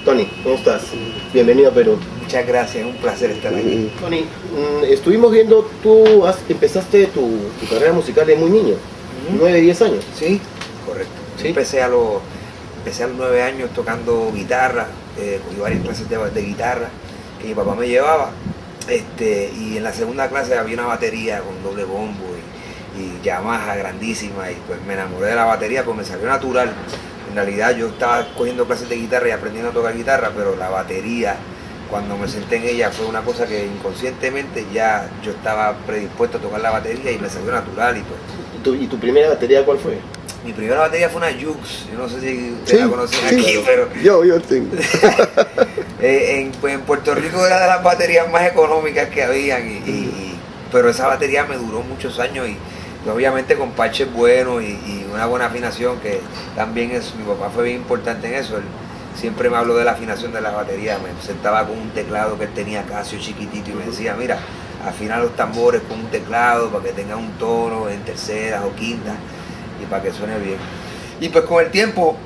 Tony, ¿cómo estás? Bienvenido a Perú. Muchas gracias, es un placer estar aquí. Tony, estuvimos viendo, tú empezaste tu carrera musical de muy niño, 9, 10 años. Sí, correcto. ¿Sí? Empecé a los 9 años tocando guitarra, cogí varias clases de guitarra que mi papá me llevaba. Y en la segunda clase había una batería con doble bombo y Yamaha grandísima, y pues me enamoré de la batería, pues me salió natural. En realidad yo estaba cogiendo clases de guitarra y aprendiendo a tocar guitarra, pero la batería, cuando me senté en ella, fue una cosa que inconscientemente ya yo estaba predispuesto a tocar la batería y me salió natural. Y pues, ¿Y tu primera batería cuál fue? mi primera batería fue una Jux, yo no sé si ustedes la conocen aquí, pero yo tengo. en Puerto Rico era de las baterías más económicas que habían, pero esa batería me duró muchos años y obviamente con parches buenos y una buena afinación, que también mi papá fue bien importante en eso. Él siempre me habló de la afinación de la batería, me sentaba con un teclado que él tenía Casio chiquitito y me decía, mira, afina los tambores con un teclado para que tenga un tono en terceras o quintas y para que suene bien. Y pues con el tiempo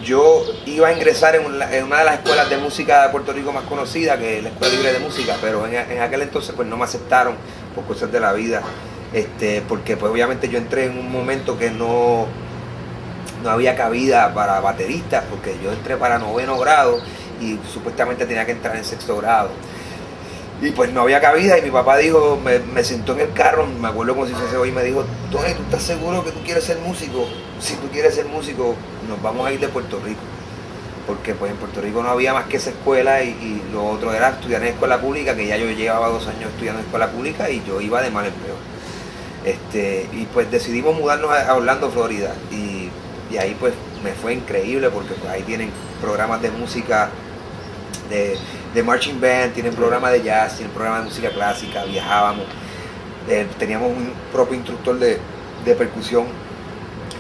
yo iba a ingresar en una de las escuelas de música de Puerto Rico más conocida, que es la Escuela Libre de Música, pero en aquel entonces pues no me aceptaron por cosas de la vida, porque pues obviamente yo entré en un momento que no había cabida para bateristas, porque yo entré para 9º grado y supuestamente tenía que entrar en 6º grado. Y pues no había cabida y mi papá dijo, me sentó en el carro, me acuerdo como si fuese hoy, y me dijo, Tony, ¿tú estás seguro que tú quieres ser músico? Si tú quieres ser músico, nos vamos a ir de Puerto Rico. Porque pues en Puerto Rico no había más que esa escuela y lo otro era estudiar en escuela pública, que ya yo llevaba 2 años estudiando en escuela pública y yo iba de mal en peor. Y pues decidimos mudarnos a Orlando, Florida, y ahí pues me fue increíble porque pues ahí tienen programas de música, de marching band, tienen programas de jazz, tienen programas de música clásica, viajábamos, teníamos un propio instructor de percusión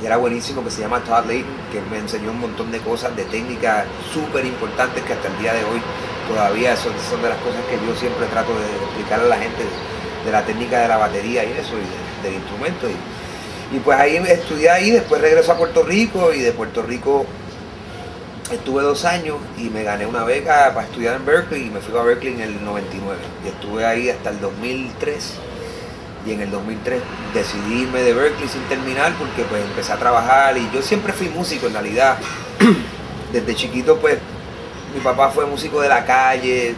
y era buenísimo, que se llama Todd Layton, que me enseñó un montón de cosas, de técnicas súper importantes que hasta el día de hoy todavía son de las cosas que yo siempre trato de explicar a la gente, de la técnica de la batería y eso, y del instrumento. Y pues ahí estudié ahí, después regreso a Puerto Rico y de Puerto Rico estuve 2 años y me gané una beca para estudiar en Berkeley y me fui a Berkeley en el 99 y estuve ahí hasta el 2003, y en el 2003 decidí irme de Berkeley sin terminar porque pues empecé a trabajar y yo siempre fui músico en realidad. Desde chiquito pues mi papá fue músico de la calle,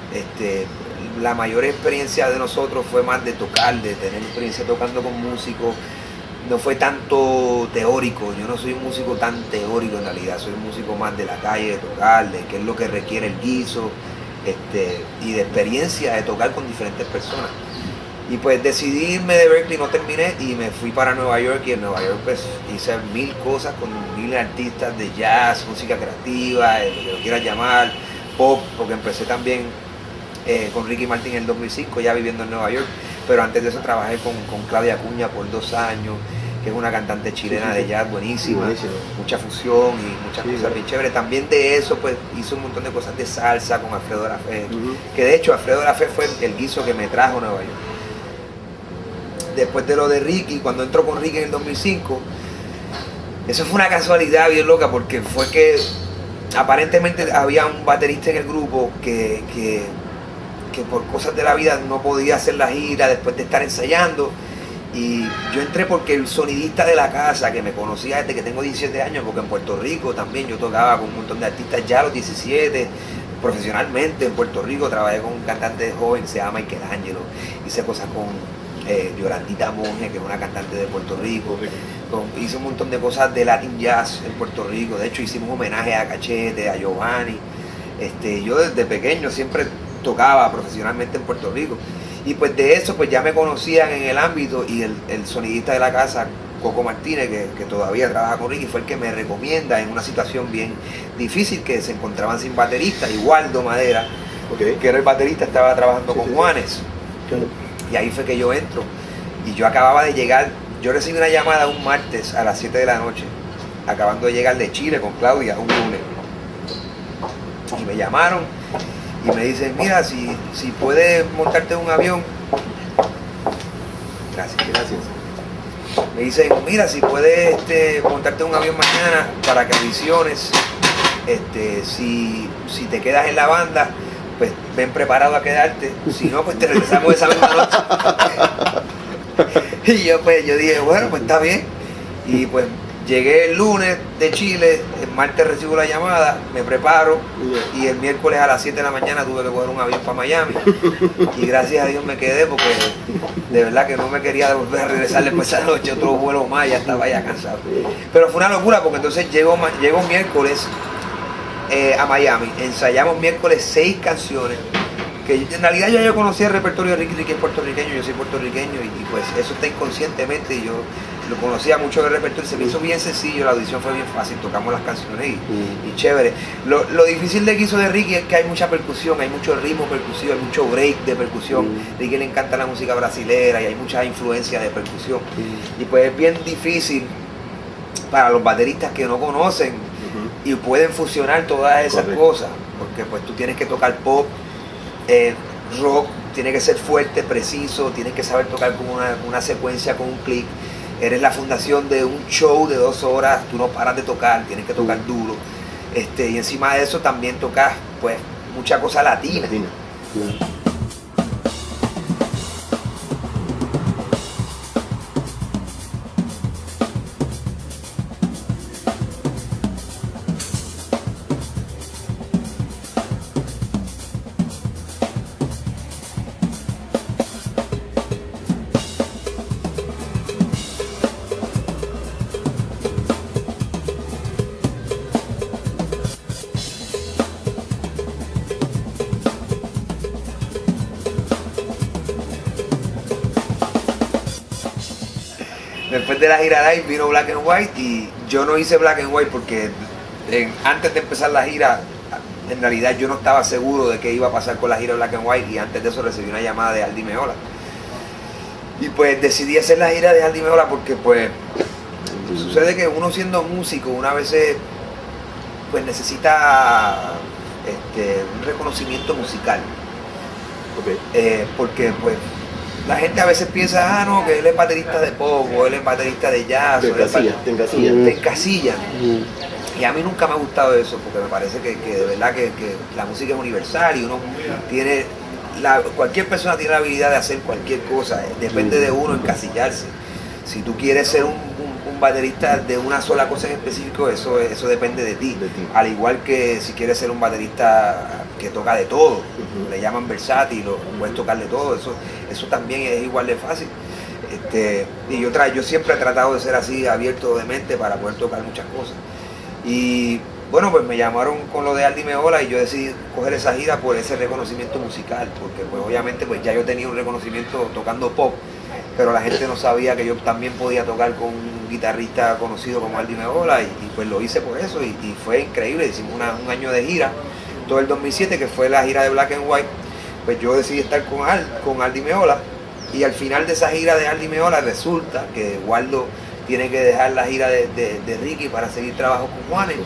la mayor experiencia de nosotros fue más de tocar, de tener experiencia tocando con músicos. No fue tanto teórico, yo no soy un músico tan teórico en realidad, soy un músico más de la calle, de tocar, de qué es lo que requiere el guiso, y de experiencia de tocar con diferentes personas. Y pues decidí irme de Berkeley, no terminé, y me fui para Nueva York, y en Nueva York pues hice 1000 cosas con 1000 artistas de jazz, música creativa, lo que lo quieras llamar, pop, porque empecé también con Ricky Martin en el 2005, ya viviendo en Nueva York, pero antes de eso trabajé con Claudia Acuña por 2 años, que es una cantante chilena de jazz buenísima, mucha fusión y muchas cosas bien chéveres. También de eso pues hice un montón de cosas de salsa con Alfredo de la Fe, que de hecho Alfredo de la Fe fue el guiso que me trajo a Nueva York. Después de lo de Ricky, cuando entró con Ricky en el 2005, eso fue una casualidad bien loca, porque fue que aparentemente había un baterista en el grupo que por cosas de la vida no podía hacer la gira después de estar ensayando, y yo entré porque el sonidista de la casa, que me conocía desde que tengo 17 años, porque en Puerto Rico también yo tocaba con un montón de artistas ya a los 17, profesionalmente en Puerto Rico, trabajé con un cantante joven, se llama Michelangelo, hice cosas con Yolandita Monge, que es una cantante de Puerto Rico, hice un montón de cosas de Latin Jazz en Puerto Rico, de hecho hicimos homenaje a Cachete, a Giovanni, yo desde pequeño siempre tocaba profesionalmente en Puerto Rico, y pues de eso pues ya me conocían en el ámbito, y el sonidista de la casa, Coco Martínez, que todavía trabaja con Ricky, fue el que me recomienda en una situación bien difícil, que se encontraban sin baterista, y Waldo Madera, que era el baterista, estaba trabajando con Juanes, y ahí fue que yo entro, y yo acababa de llegar, yo recibí una llamada un martes a las 7 de la noche, acabando de llegar de Chile con Claudia un lunes, y me llamaron y me dicen, mira, si puedes montarte en un avión, gracias, me dicen, mira, si puedes montarte en un avión mañana para que audiciones si te quedas en la banda, pues ven preparado a quedarte, si no, pues te regresamos esa misma noche. Y yo dije, bueno, pues está bien. Y pues llegué el lunes de Chile, el martes recibo la llamada, me preparo y el miércoles a las 7 de la mañana tuve que coger un avión para Miami. Y gracias a Dios me quedé porque de verdad que no me quería volver a regresar después de esa noche, otro vuelo más, ya estaba ya cansado. Pero fue una locura porque entonces llego miércoles a Miami, ensayamos miércoles 6 canciones. Que en realidad yo conocía el repertorio de Ricky es puertorriqueño, yo soy puertorriqueño y pues eso está inconscientemente y yo lo conocía mucho del repertorio, se me hizo bien sencillo, la audición fue bien fácil, tocamos las canciones y chévere. Lo difícil de que hizo de Ricky es que hay mucha percusión, hay mucho ritmo percusivo, hay mucho break de percusión. Ricky le encanta la música brasilera y hay mucha influencia de percusión. Y pues es bien difícil para los bateristas que no conocen y pueden fusionar todas esas cosas, porque pues tú tienes que tocar pop, rock, tiene que ser fuerte, preciso, tienes que saber tocar con una secuencia, con un clic. Eres la fundación de un show de 2 horas, tú no paras de tocar, tienes que tocar duro. Y encima de eso también tocas pues mucha cosa latina. Después de la gira live vino Black and White y yo no hice Black and White porque antes de empezar la gira, en realidad yo no estaba seguro de qué iba a pasar con la gira Black and White y antes de eso recibí una llamada de Aldi Meola. Y pues decidí hacer la gira de Aldi Meola porque pues sucede que uno siendo músico, una vez pues necesita un reconocimiento musical. Porque pues la gente a veces piensa, no, que él es baterista de pop, o él es baterista de jazz, te encasillan. Y a mí nunca me ha gustado eso, porque me parece que de verdad que la música es universal y uno tiene, cualquier persona tiene la habilidad de hacer cualquier cosa, depende de uno encasillarse. Si tú quieres ser un baterista de una sola cosa en específico, eso depende de ti. Al igual que si quieres ser un baterista que toca de todo, le llaman versátil, o puedes tocar de todo, eso también es igual de fácil. Y yo siempre he tratado de ser así, abierto de mente para poder tocar muchas cosas. Y bueno, pues me llamaron con lo de Aldi Meola y yo decidí coger esa gira por ese reconocimiento musical, porque pues obviamente pues ya yo tenía un reconocimiento tocando pop, pero la gente no sabía que yo también podía tocar con un guitarrista conocido como Aldi Meola y pues lo hice por eso y fue increíble. Hicimos un año de gira, todo el 2007, que fue la gira de Black and White. Pues yo decidí estar con Aldi Meola y al final de esa gira de Aldi Meola resulta que Waldo tiene que dejar la gira de Ricky para seguir trabajo con Juanes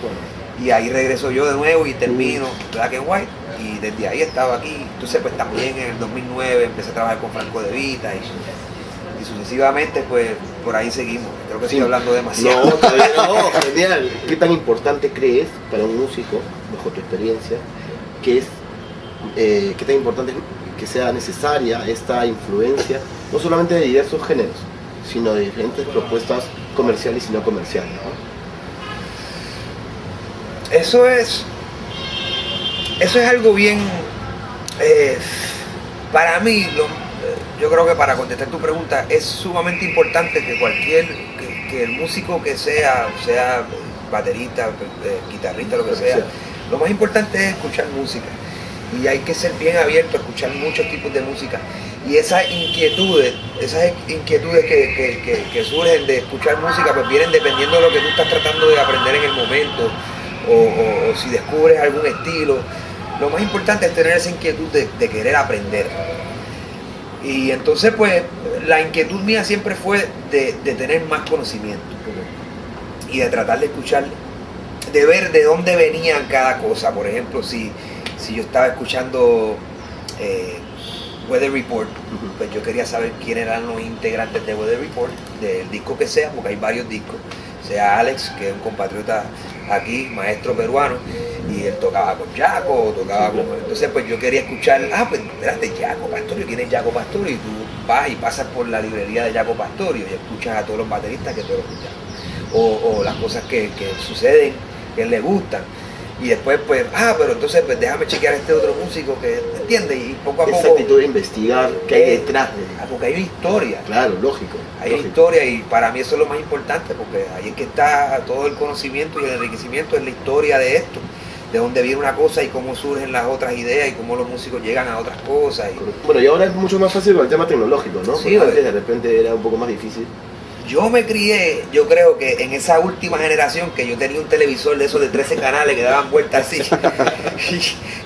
y ahí regreso yo de nuevo y termino Black and White y desde ahí he estado aquí. Entonces pues también en el 2009 empecé a trabajar con Franco De Vita y sucesivamente pues por ahí seguimos. Creo que estoy hablando demasiado. No, genial. ¿Qué tan importante crees para un músico, bajo tu experiencia, qué tan importante es que sea necesaria esta influencia, no solamente de diversos géneros, sino de diferentes propuestas comerciales y no comerciales, ¿no? Eso es algo bien, para mí, yo creo que para contestar tu pregunta, es sumamente importante que el músico que sea baterista, guitarrista, lo que sea, lo más importante es escuchar música. Y hay que ser bien abierto a escuchar muchos tipos de música. Y esas inquietudes que surgen de escuchar música, pues vienen dependiendo de lo que tú estás tratando de aprender en el momento, o si descubres algún estilo. Lo más importante es tener esa inquietud de querer aprender. Y entonces, pues, la inquietud mía siempre fue de tener más conocimiento y de tratar de escuchar, de ver de dónde venía cada cosa. Por ejemplo, si yo estaba escuchando Weather Report, pues yo quería saber quién eran los integrantes de Weather Report, del disco que sea, porque hay varios discos, sea Alex, que es un compatriota aquí, maestro peruano, y él tocaba con Jaco, tocaba con... Entonces pues yo quería escuchar, pues espérate, Jaco Pastorius, ¿quién es Jaco Pastorius? Y tú vas y pasas por la librería de Jaco Pastorius y escuchas a todos los bateristas que tocan Jaco, o las cosas que suceden, que le gustan. Y después pues, pero entonces pues déjame chequear a este otro músico que, ¿entiendes? Y poco a poco... Esa actitud de investigar qué hay detrás de... Porque hay una historia. Claro, lógico. Hay una historia y para mí eso es lo más importante, porque ahí es que está todo el conocimiento y el enriquecimiento en la historia de esto, de dónde viene una cosa y cómo surgen las otras ideas y cómo los músicos llegan a otras cosas. Bueno, y ahora es mucho más fácil con el tema tecnológico, ¿no? Sí, antes de repente era un poco más difícil. Yo me crié, yo creo que en esa última generación que yo tenía un televisor de esos de 13 canales que daban vueltas así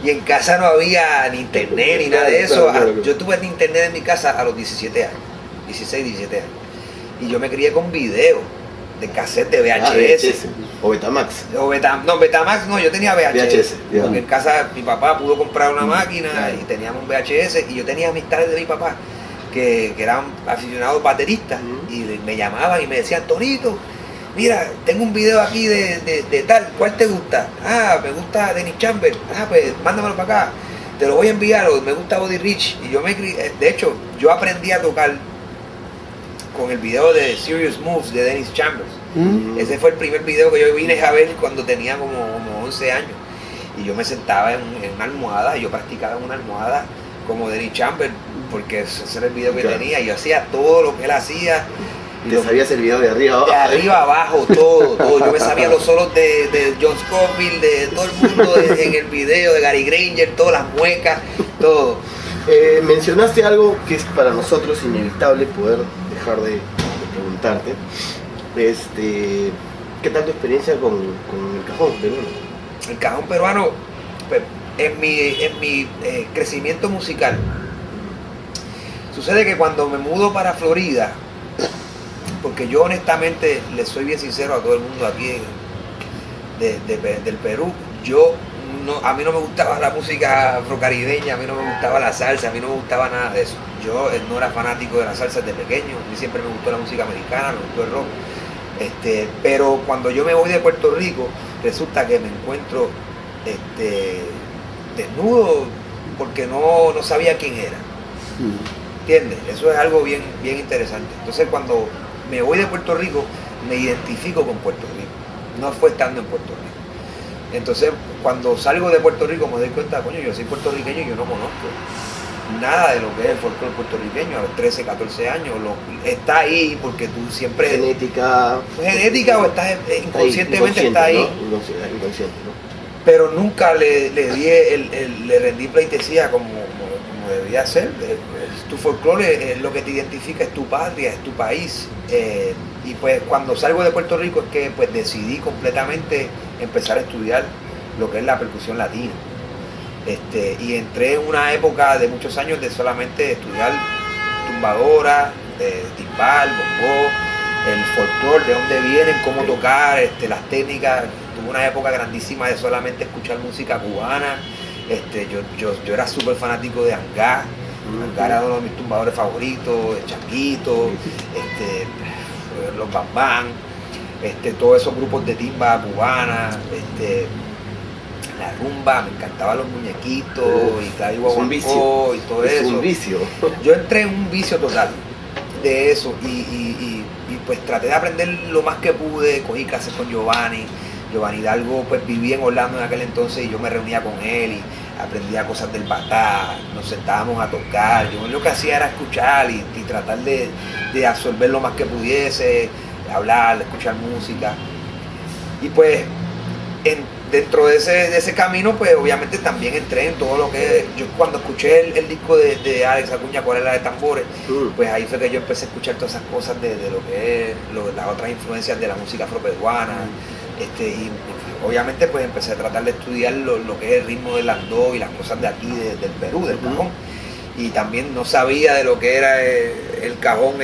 y en casa no había ni internet ni nada de eso. Claro. Yo tuve internet en mi casa a los 17 años, 16, 17 años. Y yo me crié con video de cassette de VHS. VHS. O Betamax. Betamax no, yo tenía VHS. VHS, porque en casa mi papá pudo comprar una máquina y teníamos un VHS y yo tenía amistades de mi papá que eran aficionados bateristas y me llamaban y me decían, Tonito, mira, tengo un video aquí de tal, ¿cuál te gusta? Me gusta Dennis Chambers, pues mándamelo para acá, te lo voy a enviar, o me gusta Buddy Rich. Y yo de hecho, yo aprendí a tocar con el video de Serious Moves de Dennis Chambers. Ese fue el primer video que yo vine a ver cuando tenía como 11 años. Y yo me sentaba en una almohada y yo practicaba en una almohada como Dennis Chambers, porque ese era el video que tenía, y yo hacía todo lo que él hacía. ¿Te sabías el video de arriba abajo? De arriba abajo, todo. Yo me sabía los solos de John Scofield, de todo el mundo en el video, de Gary Granger, todas las muecas, todo. Mencionaste algo que es para nosotros inevitable poder dejar de preguntarte. ¿Qué tal tu experiencia con el cajón peruano? El cajón peruano, pues, en mi crecimiento musical, sucede que cuando me mudo para Florida, porque yo honestamente le soy bien sincero a todo el mundo aquí del Perú, a mí no me gustaba la música afrocaribeña, a mí no me gustaba la salsa, a mí no me gustaba nada de eso. Yo no era fanático de la salsa desde pequeño, a mí siempre me gustó la música americana, me gustó el rock. Pero cuando yo me voy de Puerto Rico, resulta que me encuentro desnudo porque no sabía quién era. ¿Entiendes? Eso es algo bien interesante. Entonces cuando me voy de Puerto Rico, me identifico con Puerto Rico. No fue estando en Puerto Rico. Entonces cuando salgo de Puerto Rico me doy cuenta, coño, yo soy puertorriqueño y yo no conozco nada de lo que es el folclore puertorriqueño a los 13, 14 años. Está ahí porque tú siempre... Genética o estás inconscientemente está ahí. ¿No? Inconsciente, ¿no? Pero nunca le rendí pleitesía como debía ser. Tu folclore es lo que te identifica, es tu patria, es tu país. Y pues cuando salgo de Puerto Rico es que pues decidí completamente empezar a estudiar lo que es la percusión latina. Y entré en una época de muchos años de solamente estudiar tumbadora, timbal, bongo, el folclore, de dónde vienen, cómo tocar, las técnicas. Tuve una época grandísima de solamente escuchar música cubana. Yo era súper fanático de Angá. Angá era uno de mis tumbadores favoritos, el Changuito, los Bambán, todos esos grupos de timba cubana, la rumba, me encantaban los muñequitos y Claudio Guaguancó y todo eso. Es un vicio. Yo entré en un vicio total de eso y pues traté de aprender lo más que pude, cogí clases con Giovanni Hidalgo, pues vivía en Orlando en aquel entonces y yo me reunía con él y aprendía cosas del batá, nos sentábamos a tocar. Yo lo que hacía era escuchar y tratar de absorber lo más que pudiese, hablar, escuchar música. Y pues dentro de ese camino, pues obviamente también entré en todo lo que... Yo cuando escuché el disco de Alex Acuña, ¿Cuál es la de tambores? Pues ahí fue que yo empecé a escuchar todas esas cosas de lo que es las otras influencias de la música afroperuana. Y obviamente pues empecé a tratar de estudiar lo que es el ritmo del landó y las cosas de aquí del Perú, del cajón. Y también no sabía de lo que era el cajón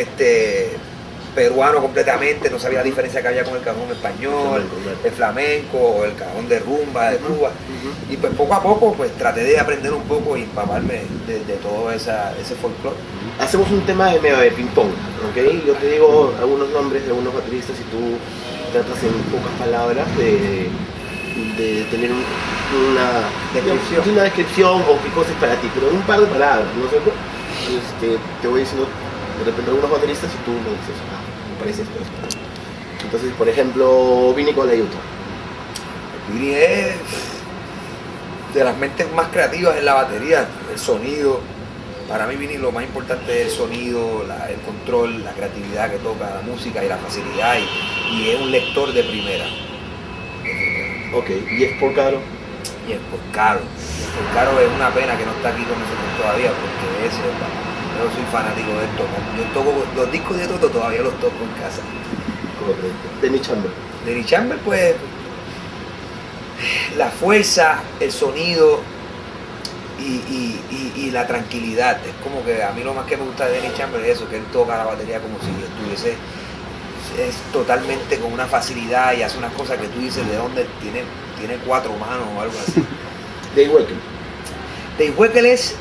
peruano completamente, no sabía la diferencia que había con el cajón español, el flamenco, o el cajón de rumba de Cuba. Y pues poco a poco pues traté de aprender un poco y empaparme de todo ese folclore. Hacemos un tema de ping-pong, ¿ok? Yo te digo algunos nombres de algunos bateristas y tú tratas en pocas palabras de de tener una descripción o qué cosa es para ti, pero un par de palabras, ¿no es cierto? Entonces te voy diciendo de repente algunos bateristas y tú me dices, me parece esto. Entonces, por ejemplo, Vinny Colaiuta. Vinny es de las mentes más creativas en la batería, el sonido. Para mí Vinny lo más importante es el sonido, el control, la creatividad que toca, la música y la facilidad, y es un lector de primera. Ok, ¿y es por Caro? Y es por Caro. Por Caro es una pena que no está aquí con nosotros todavía, porque yo soy fanático de esto. Yo toco los discos de Toto, todavía los toco en casa. Correcto. Denny Chamber. Denny Chamber, pues, la fuerza, el sonido y la tranquilidad. Es como que a mí lo más que me gusta de Denny Chamber es eso, que él toca la batería como si estuviese, es totalmente con una facilidad y hace unas cosas que tú dices de dónde tiene 4 manos o algo así. Dave Weckl. Dave Weckl es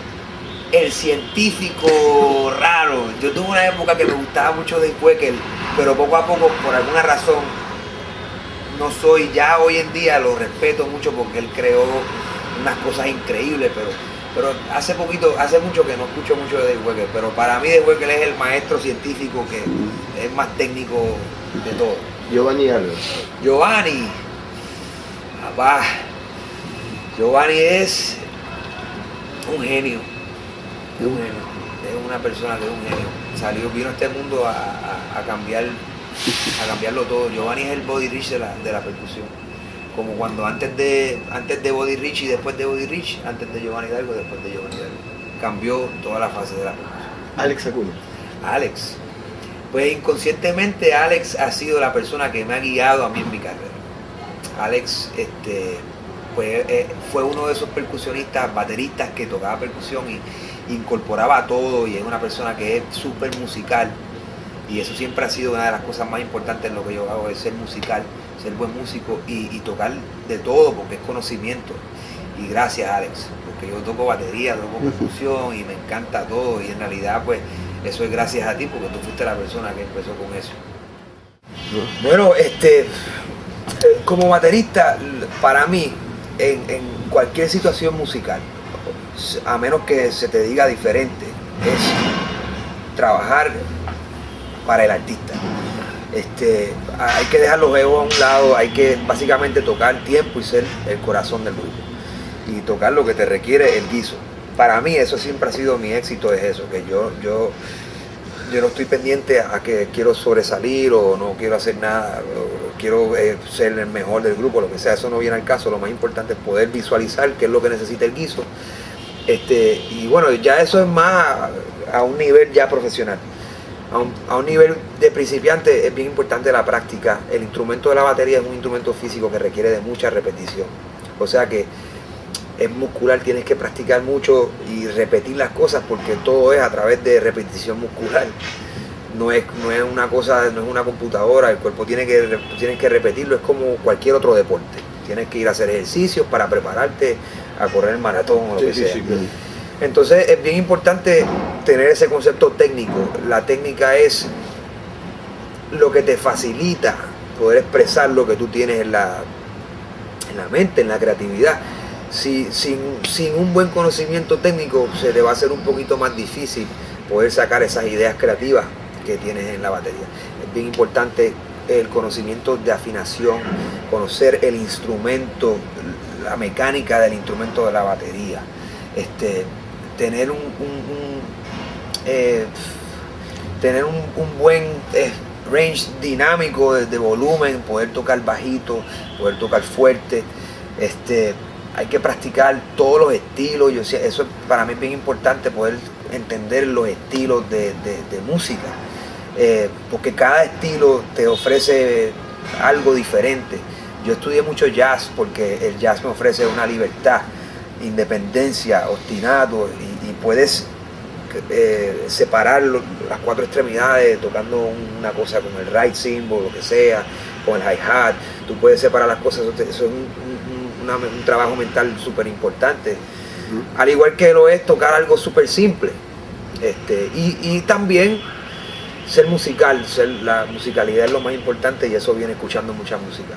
el científico raro. Yo tuve una época que me gustaba mucho Dave Weckl, pero poco a poco, por alguna razón, no soy, ya hoy en día lo respeto mucho porque él creó unas cosas increíbles, pero hace mucho que no escucho mucho de Dave Weckl, pero para mí Dave Weckl es el maestro científico que es más técnico de todo. Giovanni Álvarez. Giovanni, papá, Giovanni es un genio, es una persona que es un genio. Vino a este mundo a cambiarlo todo. Giovanni es el Buddy Rich de la percusión. Como cuando antes de Buddy Rich y después de Buddy Rich, antes de Giovanni Hidalgo, después de Giovanni Hidalgo. Cambió toda la fase de la percusión. Alex Acuña. Alex. Pues inconscientemente Alex ha sido la persona que me ha guiado a mí en mi carrera. Alex pues, fue uno de esos percusionistas, bateristas que tocaba percusión y incorporaba todo, y es una persona que es súper musical, y eso siempre ha sido una de las cosas más importantes en lo que yo hago, es ser musical, ser buen músico y tocar de todo, porque es conocimiento. Y gracias, Alex, porque yo toco batería, toco percusión y me encanta todo, y en realidad pues eso es gracias a ti, porque tú fuiste la persona que empezó con eso. Bueno, como baterista, para mí, en cualquier situación musical, a menos que se te diga diferente, es trabajar para el artista. Hay que dejar los egos a un lado, hay que básicamente tocar tiempo y ser el corazón del grupo y tocar lo que te requiere el guiso. Para mí eso siempre ha sido mi éxito, es eso, que yo no estoy pendiente a que quiero sobresalir o no quiero hacer nada, quiero ser el mejor del grupo, lo que sea, eso no viene al caso. Lo más importante es poder visualizar qué es lo que necesita el guiso. Y bueno, ya eso es más a un nivel ya profesional. A un nivel de principiante es bien importante la práctica. El instrumento de la batería es un instrumento físico que requiere de mucha repetición. O sea que es muscular, tienes que practicar mucho y repetir las cosas, porque todo es a través de repetición muscular. No es una cosa, no es una computadora, el cuerpo tienes que repetirlo, es como cualquier otro deporte. Tienes que ir a hacer ejercicios para prepararte a correr el maratón o lo que sea. Sí, claro. Entonces es bien importante tener ese concepto técnico. La técnica es lo que te facilita poder expresar lo que tú tienes en la mente, en la creatividad. Sin un buen conocimiento técnico se te va a hacer un poquito más difícil poder sacar esas ideas creativas que tienes en la batería. Es bien importante el conocimiento de afinación, conocer el instrumento, la mecánica del instrumento de la batería, tener un buen range dinámico de volumen, poder tocar bajito, poder tocar fuerte. Hay que practicar todos los estilos. Eso para mí es bien importante, poder entender los estilos de música, porque cada estilo te ofrece algo diferente. Yo estudié mucho jazz porque el jazz me ofrece una libertad, independencia, ostinato, y puedes separar las 4 extremidades tocando una cosa con el right cymbal, lo que sea, con el hi-hat. Tú puedes separar las cosas, eso es un trabajo mental súper importante. Al igual que lo es tocar algo súper simple. Y también ser musical, la musicalidad es lo más importante, y eso viene escuchando mucha música.